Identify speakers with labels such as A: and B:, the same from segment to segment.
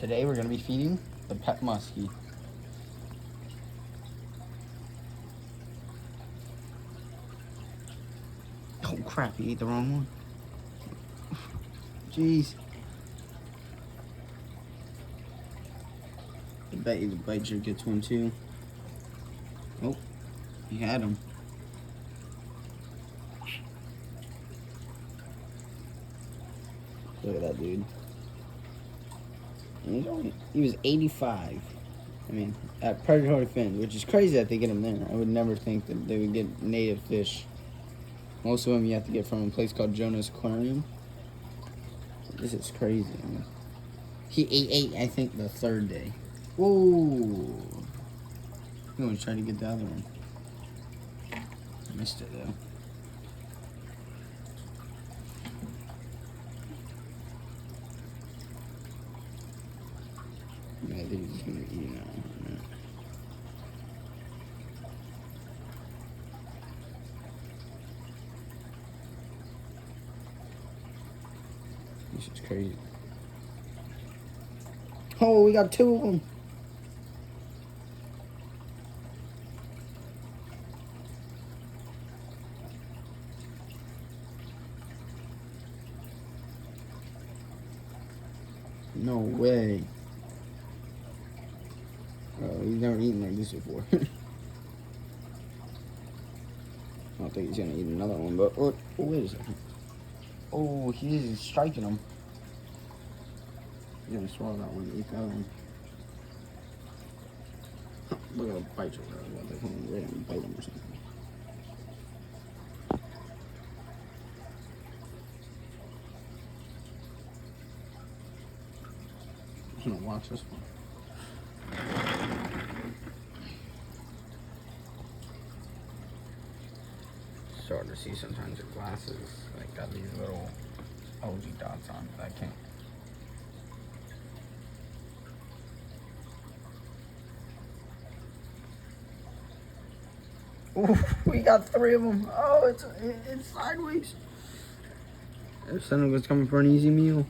A: Today we're going to be feeding the pet muskie. Oh crap, he ate the wrong one. Jeez. I bet you the bite jerk gets one too. Oh, he had him. Look at that dude. And he was 85. I mean, at predatory fins, which is crazy that they get them there. I would never think that they would get native fish. Most of them you have to get from a place called Jonah's Aquarium. This is crazy. I mean, he ate, I think, the third day. Whoa! I'm going to try to get the other one. I missed it, though. Yeah, I think he's going to eat now. This is crazy. Oh, we got two of them. No way. Oh, he's never eaten like this before. I don't think he's gonna eat another one, but oh, wait a second. Oh, he's striking him. He's gonna swallow that one and eat the other one. Look at the bite over there. They're coming right and bite him or something. I'm gonna watch this one. It's hard to see sometimes with glasses. Like got these little algae dots on it. I can't. Ooh, we got three of them. Oh, it's sideways. If someone was coming for an easy meal.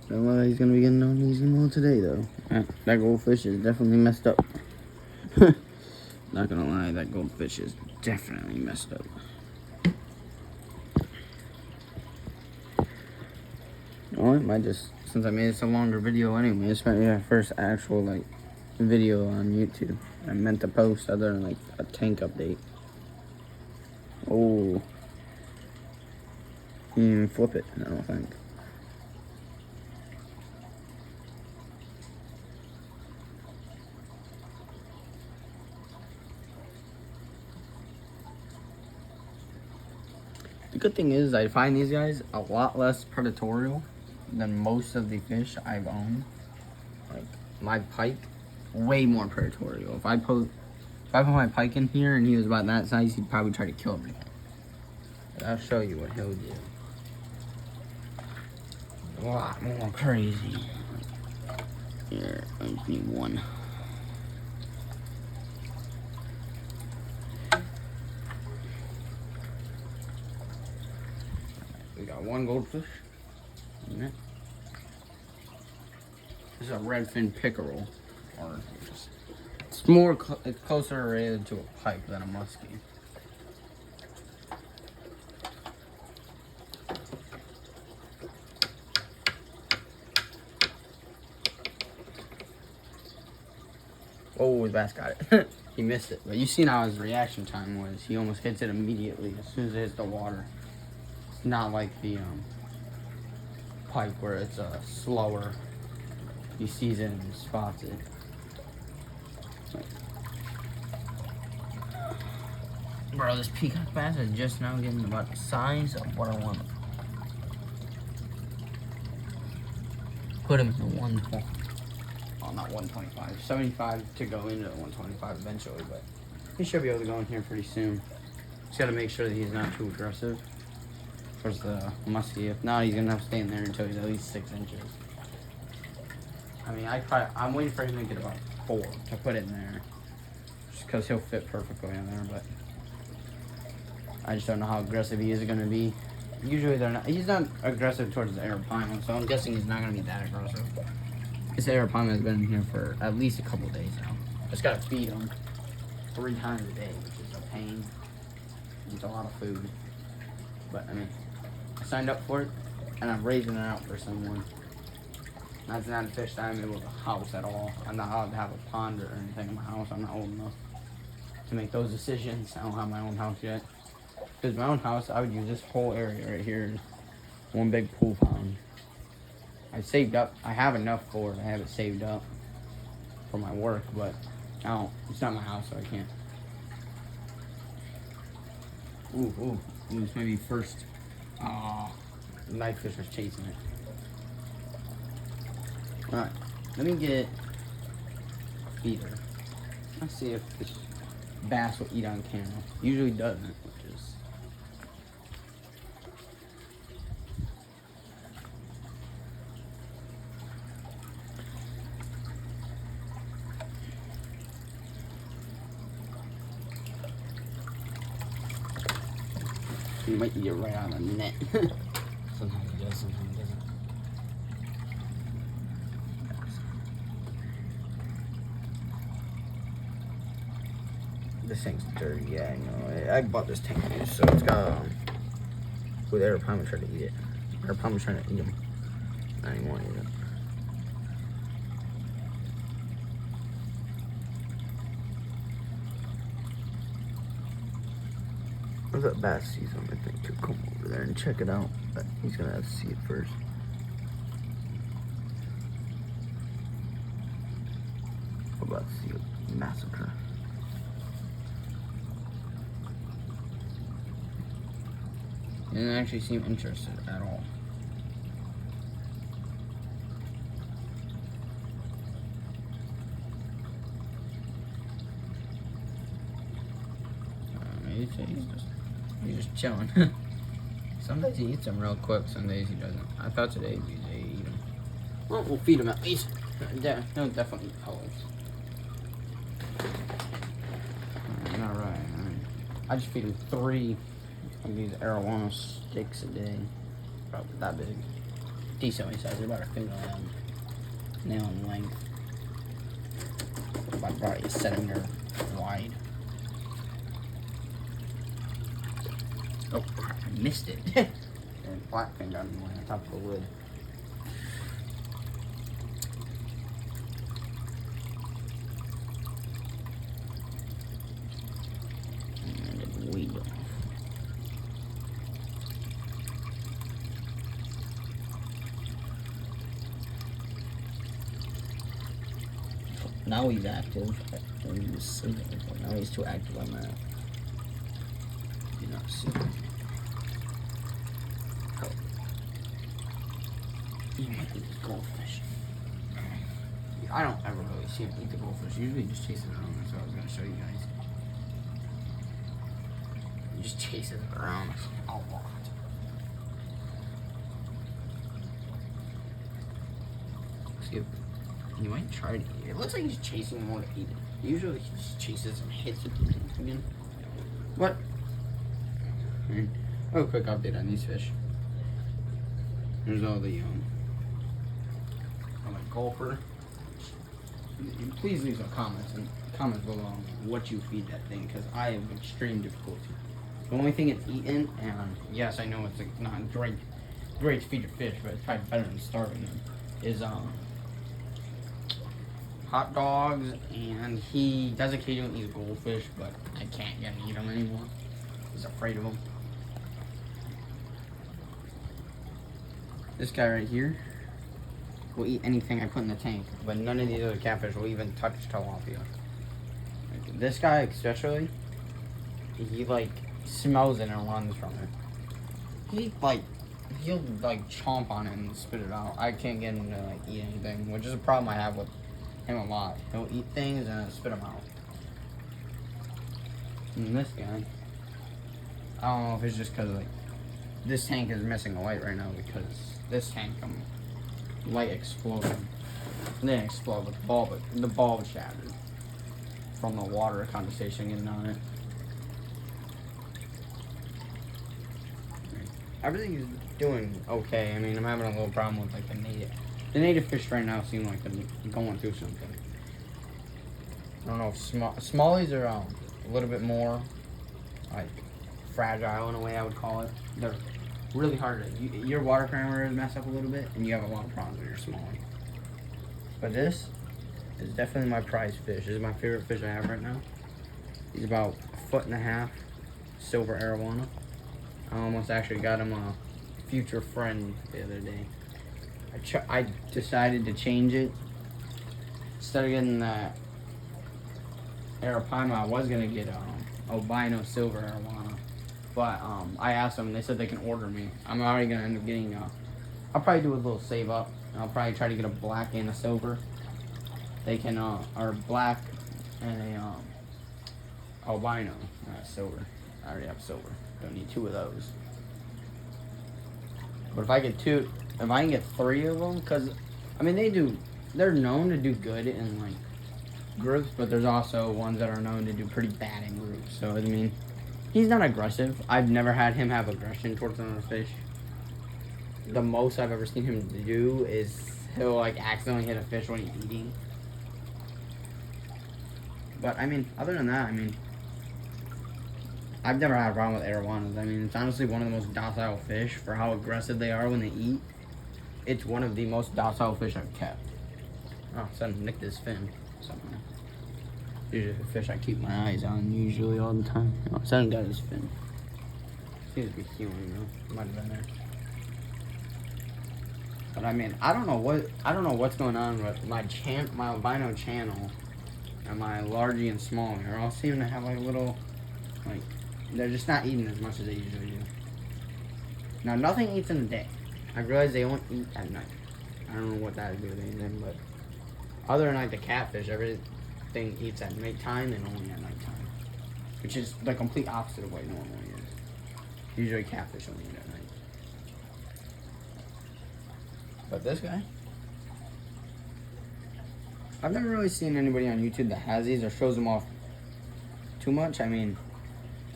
A: Don't know he's gonna be getting an easy meal today, though. That goldfish is definitely messed up. Not gonna lie, that goldfish is definitely messed up. Oh, it might just, since I made this a longer video anyway, this might be my first actual, like, video on YouTube. I meant to post other than, like, a tank update. Oh. He didn't even flip it, I don't think. The good thing is I find these guys a lot less predatorial than most of the fish I've owned. Like my pike, way more predatorial. If I put my pike in here and he was about that size, he'd probably try to kill everything. But I'll show you what he'll do. A lot more crazy. Here, I just need one. We got one goldfish. This is a redfin pickerel, or it's more it's closer related to a pike than a muskie. Oh, the bass got it. He missed it, but you seen how his reaction time was. He almost hits it immediately as soon as it hits the water. It's not like the pike where it's slower. He sees it and spots it. Bro, this peacock bass is just now getting about the size of what I want. Put him in 120. Oh, not 125. 75 to go into 125 eventually, but he should be able to go in here pretty soon. Just gotta make sure that he's not too aggressive towards the muskie. If not, he's gonna have to stay in there until he's at least 6 inches. I mean, I'm waiting for him to get about 4 to put in there, just because he'll fit perfectly in there. But I just don't know how aggressive he is gonna be. Usually they're not. He's not aggressive towards the Arapaima, so I'm guessing he's not gonna be that aggressive. This Arapaima has been here for at least a couple days now. Just gotta feed him 3 times a day, which is a pain. It's a lot of food, but I mean, I signed up for it, and I'm raising it out for someone. That's not a fish that I'm able to house at all. I'm not allowed to have a pond or anything in my house. I'm not old enough to make those decisions. I don't have my own house yet. Because my own house, I would use this whole area right here as one big pool pond. I saved up. I have enough for it. I have it saved up for my work, but I don't. It's not my house, so I can't. Ooh. This may be first. Knife fish was chasing it. Alright, let me get a feeder. Let's see if this bass will eat on camera. Usually doesn't, which is... He might eat it right on the net. Sometimes he does, sometimes he doesn't. This thing's dirty, yeah, I know. I bought this tank new, so it's got, with Arapaima trying to eat it. Arapaima trying to eat them. I didn't want to eat it. If that bass sees him, I think he'll come over there and check it out, but he's gonna have to see it first. We're about to see a massacre. He didn't actually seem interested at all. He's just chilling. Some days he eats them real quick, some days he doesn't. I thought today would be the day to eat them. Well, we'll feed him at least. He'll definitely eat pellets. Alright. I just feed him 3 of these arowana sticks a day. Probably that big. Decently sized. They're about a fingernail nail in length. About probably a centimeter wide. Oh crap, I missed it. And blackfin got me on top of the lid. And it weed off. Now he's active. He was sleeping before. Now he's too active on that. You're not sleeping. Oh. He might eat the goldfish. I don't ever really see him eat the goldfish. Usually he just chases it around. That's what I was going to show you guys. He just chases it around a lot. Skip. He might try to eat it. It looks like he's chasing more to eat it. Usually he just chases and hits it again. What? Oh, quick update on these fish. There's all the gulper. Please leave some comments below on what you feed that thing, because I have extreme difficulty. The only thing it's eaten, and yes, I know it's like not great to feed your fish, but it's probably better than starving them, is hot dogs, and he does occasionally eat goldfish, but I can't get him to eat them anymore. He's afraid of them. This guy right here will eat anything I put in the tank, but none of these other catfish will even touch tilapia. Like, this guy especially, he like smells it and runs from it. He'll like chomp on it and spit it out. I can't get him to like eat anything, which is a problem I have with him a lot. He'll eat things and then spit them out. And this guy, I don't know if it's just because like this tank is missing a light right now, because this tank light exploded. It didn't explode with the bulb, but the bulb shattered from the water condensation getting on it. everything's doing okay. I mean, I'm having a little problem with like the native fish right now seem like they're going through something. I don't know if smallies are a little bit more like fragile in a way I would call it. They're really hard to, your water parameters mess up a little bit and you have a lot of problems with your smallie. But this is definitely my prize fish. This is my favorite fish I have right now. He's about 1.5 feet, silver arowana. I almost actually got him a future friend the other day. I decided to change it. Instead of getting that arapaima, I was gonna get albino silver arowana, but I asked them and they said they can order me. I'm already gonna end up getting I'll probably do a little save up. I'll probably try to get a black and a silver. They can or black and a albino, silver. I already have silver. Don't need 2 of those. But if I get 2, if I can get 3 of them, because I mean they're known to do good in like groups, but there's also ones that are known to do pretty bad in groups. So I mean, he's not aggressive. I've never had him have aggression towards another fish. The most I've ever seen him do is he'll like accidentally hit a fish when he's eating. But I mean, other than that, I mean, I've never had a problem with arowanas. I mean, it's honestly one of the most docile fish for how aggressive they are when they eat. It's one of the most docile fish I've kept. Oh, son nicked his fin somehow. Usually a fish I keep my eyes on usually all the time. Oh, son got his fin. Seems to be healing though. Might have been there. But I mean, I don't know what's going on with my albino channel and my largie and small. They all seem to have like a little, like, they're just not eating as much as they usually do. Now, nothing eats in the day. I realize they don't eat at night. I don't know what that has to do with anything, but other than like the catfish, everything eats at nighttime and only at nighttime, which is the complete opposite of what it normally is. Usually catfish only eat at night. But this guy, I've never really seen anybody on YouTube that has these or shows them off too much. I mean,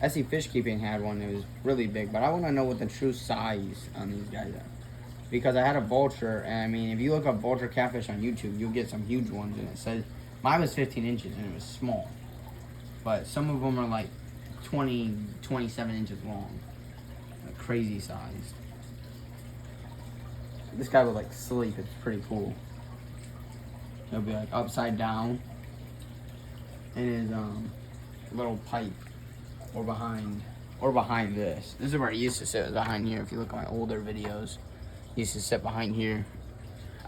A: SE Fish Keeping had one that was really big, but I want to know what the true size on these guys are. Because I had a vulture, and I mean, if you look up vulture catfish on YouTube, you'll get some huge ones, and it says, mine was 15 inches, and it was small. But some of them are like 20, 27 inches long. Like crazy size. This guy would like sleep, it's pretty cool. He'll be like upside down in his little pipe or behind this. This is where he used to sit, behind here. If you look at my older videos, he used to sit behind here.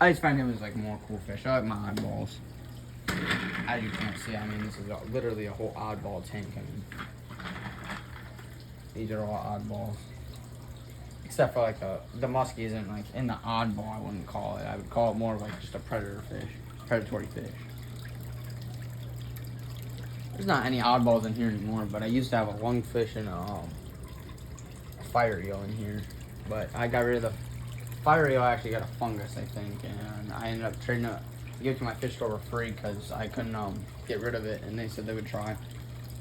A: I just find him as like more cool fish. I like my oddballs. As you can't see, I mean, this is literally a whole oddball tank. I mean, these are all oddballs. Except for like the muskie isn't like in the oddball, I wouldn't call it. I would call it more of like just a predatory fish. There's not any oddballs in here anymore, but I used to have a lungfish and a fire eel in here. But I got rid of the fire eel. I actually got a fungus, I think, and I ended up trading it, give it to my fish store for free because I couldn't get rid of it, and they said they would try.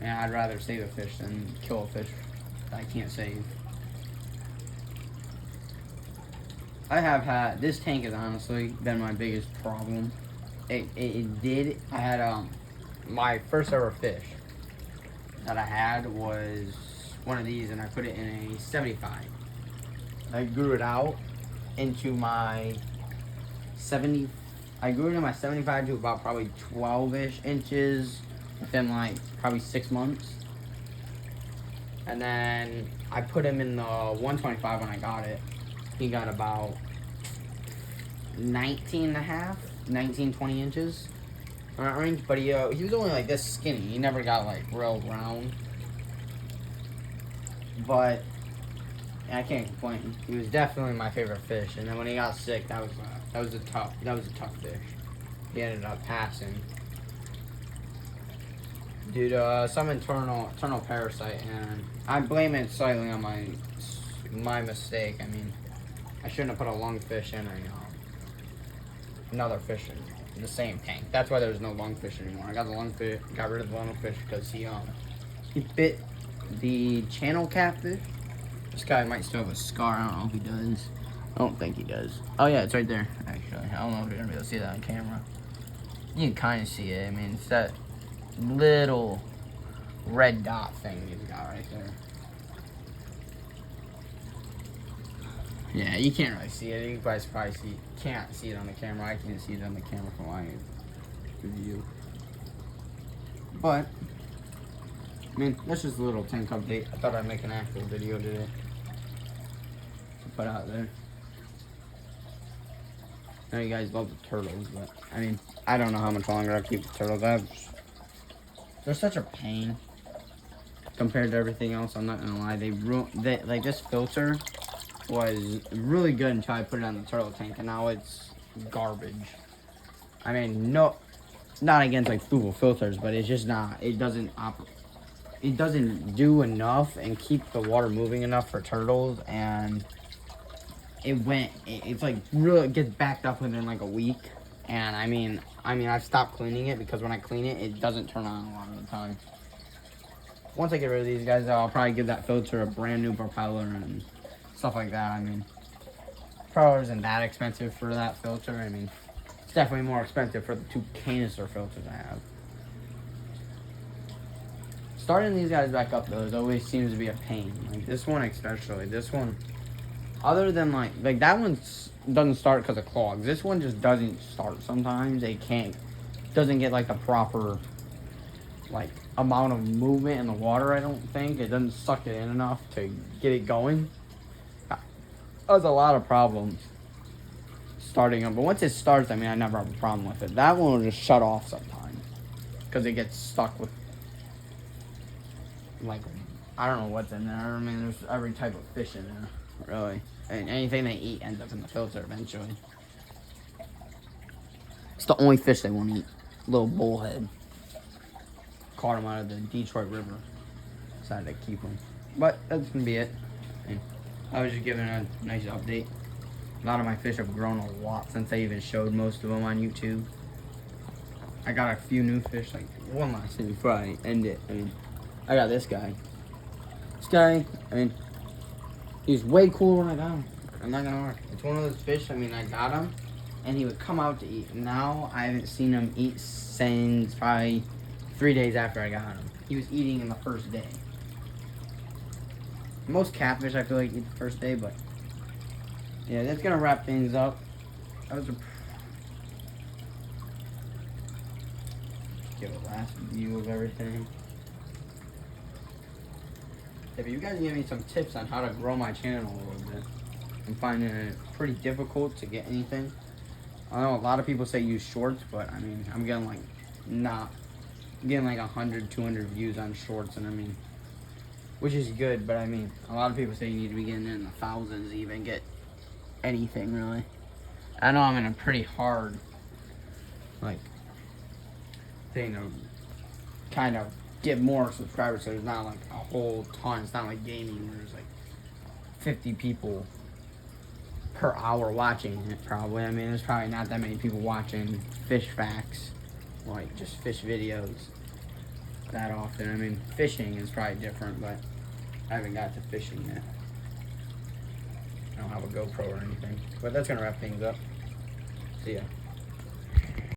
A: And I'd rather save a fish than kill a fish that I can't save. I have had, this tank has honestly been my biggest problem. I had, my first ever fish that I had was one of these, and I put it in a 75. I grew it out into my 70, I grew it in my 75 to about probably 12-ish inches within like probably 6 months. And then I put him in the 125 when I got it. He got about 19 and a half, 19, 20 inches on that range. But he was only like this skinny. He never got like real round. But I can't complain. He was definitely my favorite fish. And then when he got sick, that was a tough fish. He ended up passing due to some internal parasite, and I blame it slightly on my mistake. I mean, I shouldn't have put a lungfish in another fish in the same tank. That's why there's no lungfish anymore. I got rid of the lungfish because he bit the channel catfish This guy might still have a scar. I don't know if he does. I don't think he does. Oh yeah, it's right there, actually. I don't know if you're gonna be able to see that on camera. You can kind of see it. I mean, it's that little red dot thing he's got right there. Yeah, you can't really see it. You guys probably can't see it on the camera. I can't see it on the camera from my view. But, I mean, that's just a little tank update. I thought I'd make an actual video today to put out there. I know you guys love the turtles, but, I mean, I don't know how much longer I'll keep the turtles. They're such a pain compared to everything else. I'm not gonna lie. Like, this filter was really good until I put it on the turtle tank, and now it's garbage. I mean, no, not against like Fubo filters, but it's just not. It doesn't do enough and keep the water moving enough for turtles, and it's like really gets backed up within like a week. And I mean, I've stopped cleaning it because when I clean it, it doesn't turn on a lot of the time. Once I get rid of these guys, I'll probably give that filter a brand new propeller and stuff like that. I mean, propeller isn't that expensive for that filter. I mean, it's definitely more expensive for the 2 canister filters I have. Starting these guys back up, though, always seems to be a pain. Like, this one especially. This one, other than, like that one doesn't start because of clogs. This one just doesn't start sometimes. Doesn't get, like, the proper, like, amount of movement in the water, I don't think. It doesn't suck it in enough to get it going. There's a lot of problems starting up, but once it starts, I mean, I never have a problem with it. That one will just shut off sometimes because it gets stuck with, like, I don't know what's in there. I mean, there's every type of fish in there, really, and anything they eat ends up in the filter eventually. It's the only fish they won't eat. Little bullhead. Caught him out of the Detroit River. Decided to keep him, but that's gonna be it. And I was just giving a nice update. A lot of my fish have grown a lot since I even showed most of them on YouTube. I got a few new fish, like one last thing before I end it. I mean, I got this guy. This guy, I mean, he's way cooler when I got him. I'm not gonna lie. It's one of those fish, I mean, I got him, and he would come out to eat. Now, I haven't seen him eat since probably 3 days after I got him. He was eating in the first day. Most catfish, I feel like, eat the first day, but yeah, that's gonna wrap things up. That was give a last view of everything. If you guys give me some tips on how to grow my channel a little bit, I'm finding it pretty difficult to get anything. I know a lot of people say use shorts, but I mean, I'm getting like I'm getting like 100, 200 views on shorts, and I mean, which is good, but I mean, a lot of people say you need to be getting in the thousands to even get anything, really. I know I'm in a pretty hard, like, thing to kind of get more subscribers, so there's not like a whole ton. It's not like gaming where there's like 50 people per hour watching it, probably. I mean, there's probably not that many people watching fish facts, like just fish videos that often. I mean, fishing is probably different, but I haven't got to fishing yet. I don't have a GoPro or anything. But that's gonna wrap things up. See ya.